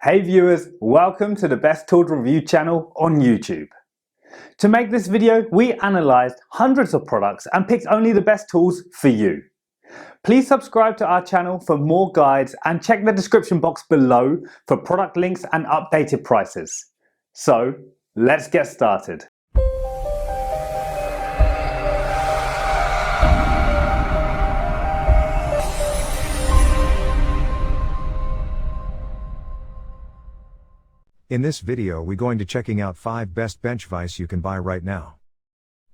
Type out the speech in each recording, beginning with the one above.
Hey viewers, welcome to the Best Tools Review channel on YouTube. To make this video, we analysed hundreds of products and picked only the best tools for you. Please subscribe to our channel for more guides and check the description box below for product links and updated prices. So, let's get started. In this video we're going to checking out 5 best bench vise you can buy right now.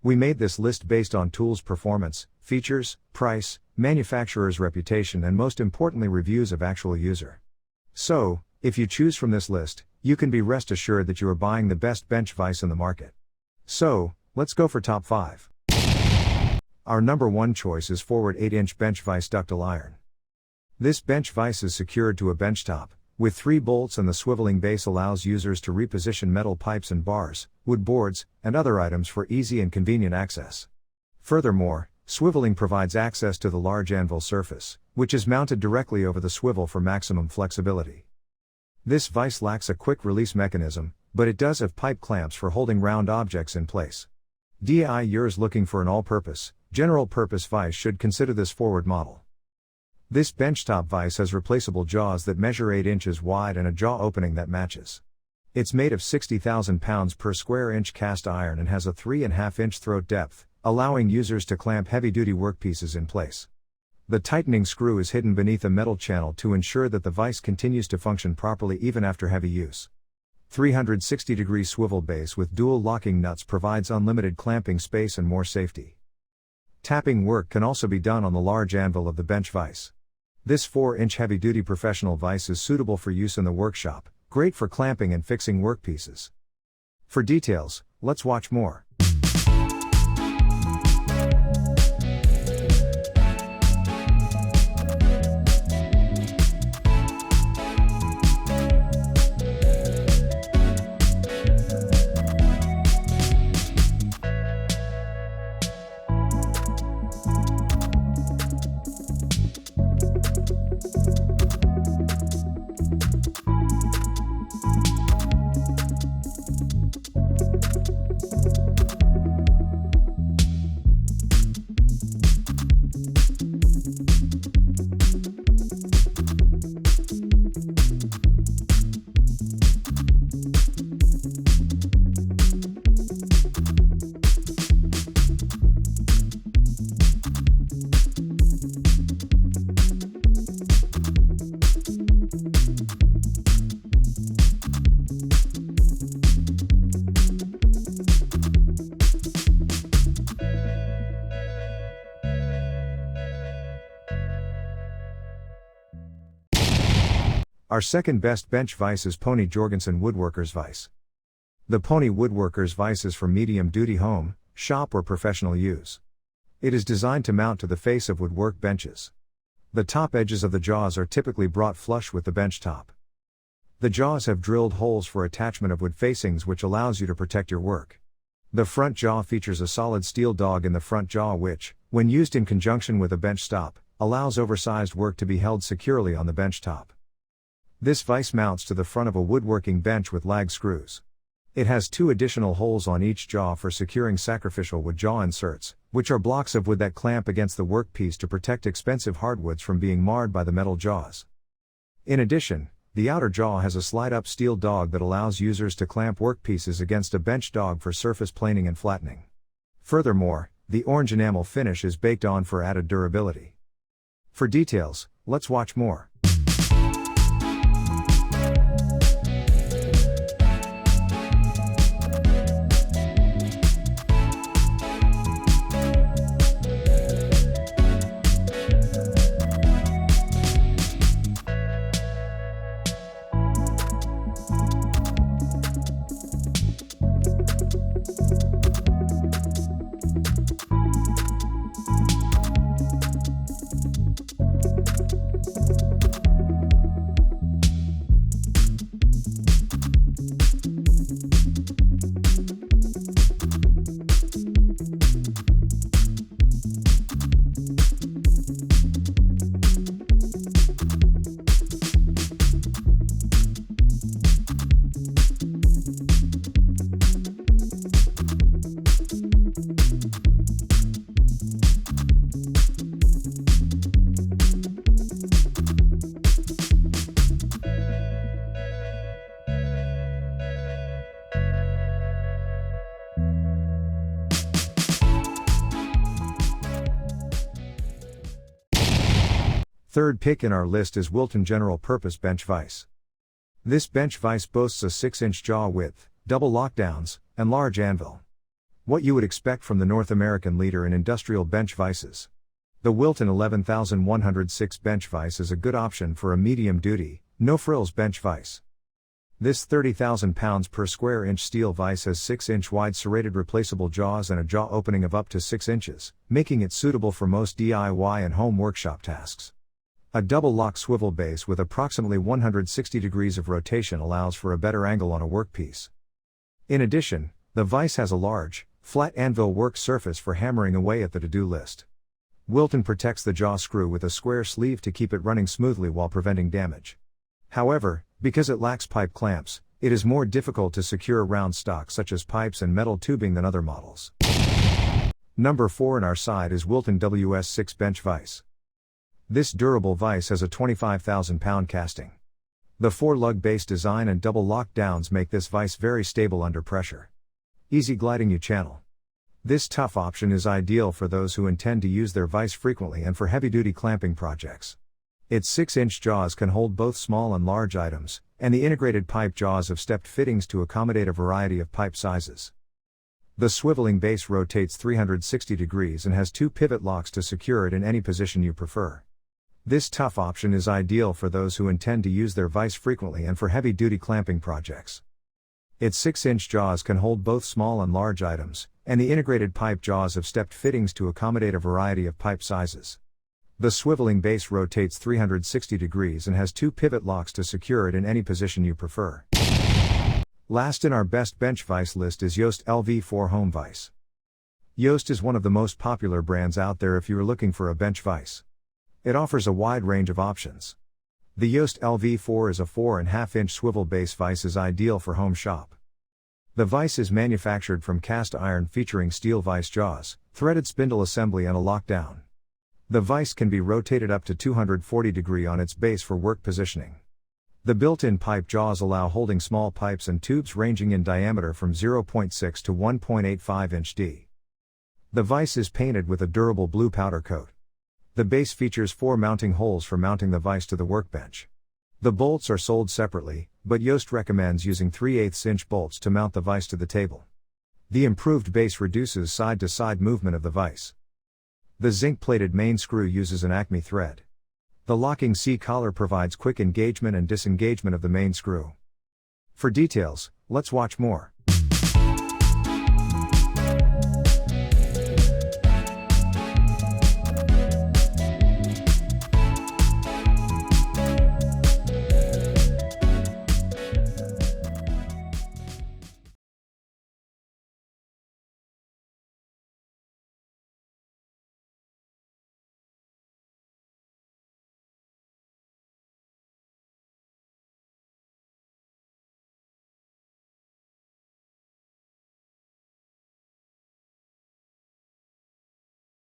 We made this list based on tools performance, features, price, manufacturer's reputation and most importantly reviews of actual user. So, if you choose from this list, you can be rest assured that you are buying the best bench vise in the market. So, let's go for top 5. Our number 1 choice is forward 8-inch bench vise ductile iron. This bench vise is secured to a bench top, with 3 bolts, and the swiveling base allows users to reposition metal pipes and bars, wood boards, and other items for easy and convenient access. Furthermore, swiveling provides access to the large anvil surface, which is mounted directly over the swivel for maximum flexibility. This vise lacks a quick release mechanism, but it does have pipe clamps for holding round objects in place. Yours looking for an all-purpose, general-purpose vise should consider this forward model. This benchtop vise has replaceable jaws that measure 8 inches wide and a jaw opening that matches. It's made of 60,000 pounds per square inch cast iron and has a 3.5-inch throat depth, allowing users to clamp heavy-duty workpieces in place. The tightening screw is hidden beneath a metal channel to ensure that the vise continues to function properly even after heavy use. 360-degree swivel base with dual locking nuts provides unlimited clamping space and more safety. Tapping work can also be done on the large anvil of the bench vise. This 4-inch heavy-duty professional vise is suitable for use in the workshop, great for clamping and fixing workpieces. For details, let's watch more. Our second best bench vise is Pony Jorgensen Woodworkers vise. The Pony Woodworkers vise is for medium-duty home, shop or professional use. It is designed to mount to the face of woodwork benches. The top edges of the jaws are typically brought flush with the bench top. The jaws have drilled holes for attachment of wood facings which allows you to protect your work. The front jaw features a solid steel dog in the front jaw which, when used in conjunction with a bench stop, allows oversized work to be held securely on the bench top. This vise mounts to the front of a woodworking bench with lag screws. It has 2 additional holes on each jaw for securing sacrificial wood jaw inserts, which are blocks of wood that clamp against the workpiece to protect expensive hardwoods from being marred by the metal jaws. In addition, the outer jaw has a slide-up steel dog that allows users to clamp workpieces against a bench dog for surface planing and flattening. Furthermore, the orange enamel finish is baked on for added durability. For details, let's watch more. Third pick in our list is Wilton General Purpose Bench Vise. This bench vise boasts a 6-inch jaw width, double lockdowns, and large anvil. What you would expect from the North American leader in industrial bench vises. The Wilton 11106 bench vise is a good option for a medium-duty, no-frills bench vise. This 30,000 pounds per square inch steel vise has 6-inch wide serrated replaceable jaws and a jaw opening of up to 6 inches, making it suitable for most DIY and home workshop tasks. A double lock swivel base with approximately 160 degrees of rotation allows for a better angle on a workpiece. In addition, the vise has a large, flat anvil work surface for hammering away at the to-do list. Wilton protects the jaw screw with a square sleeve to keep it running smoothly while preventing damage. However, because it lacks pipe clamps, it is more difficult to secure round stock such as pipes and metal tubing than other models. Number 4 in our side is Wilton WS6 Bench Vise. This durable vise has a 25,000 pound casting. The 4-lug base design and double lockdowns make this vise very stable under pressure. Easy gliding U-channel. This tough option is ideal for those who intend to use their vise frequently and for heavy-duty clamping projects. Its 6-inch jaws can hold both small and large items, and the integrated pipe jaws have stepped fittings to accommodate a variety of pipe sizes. The swiveling base rotates 360 degrees and has 2 pivot locks to secure it in any position you prefer. This tough option is ideal for those who intend to use their vise frequently and for heavy-duty clamping projects. Its 6-inch jaws can hold both small and large items, and the integrated pipe jaws have stepped fittings to accommodate a variety of pipe sizes. The swiveling base rotates 360 degrees and has 2 pivot locks to secure it in any position you prefer. Last in our best bench vise list is Yost LV4 Home Vise. Yost is one of the most popular brands out there if you are looking for a bench vise. It offers a wide range of options. The Yost LV4 is a 4.5-inch swivel base vise is ideal for home shop. The vise is manufactured from cast iron featuring steel vise jaws, threaded spindle assembly and a lockdown. The vise can be rotated up to 240 degrees on its base for work positioning. The built-in pipe jaws allow holding small pipes and tubes ranging in diameter from 0.6 to 1.85 inch D. The vise is painted with a durable blue powder coat. The base features 4 mounting holes for mounting the vise to the workbench. The bolts are sold separately, but Yost recommends using 3/8-inch bolts to mount the vise to the table. The improved base reduces side-to-side movement of the vise. The zinc-plated main screw uses an Acme thread. The locking C-collar provides quick engagement and disengagement of the main screw. For details, let's watch more.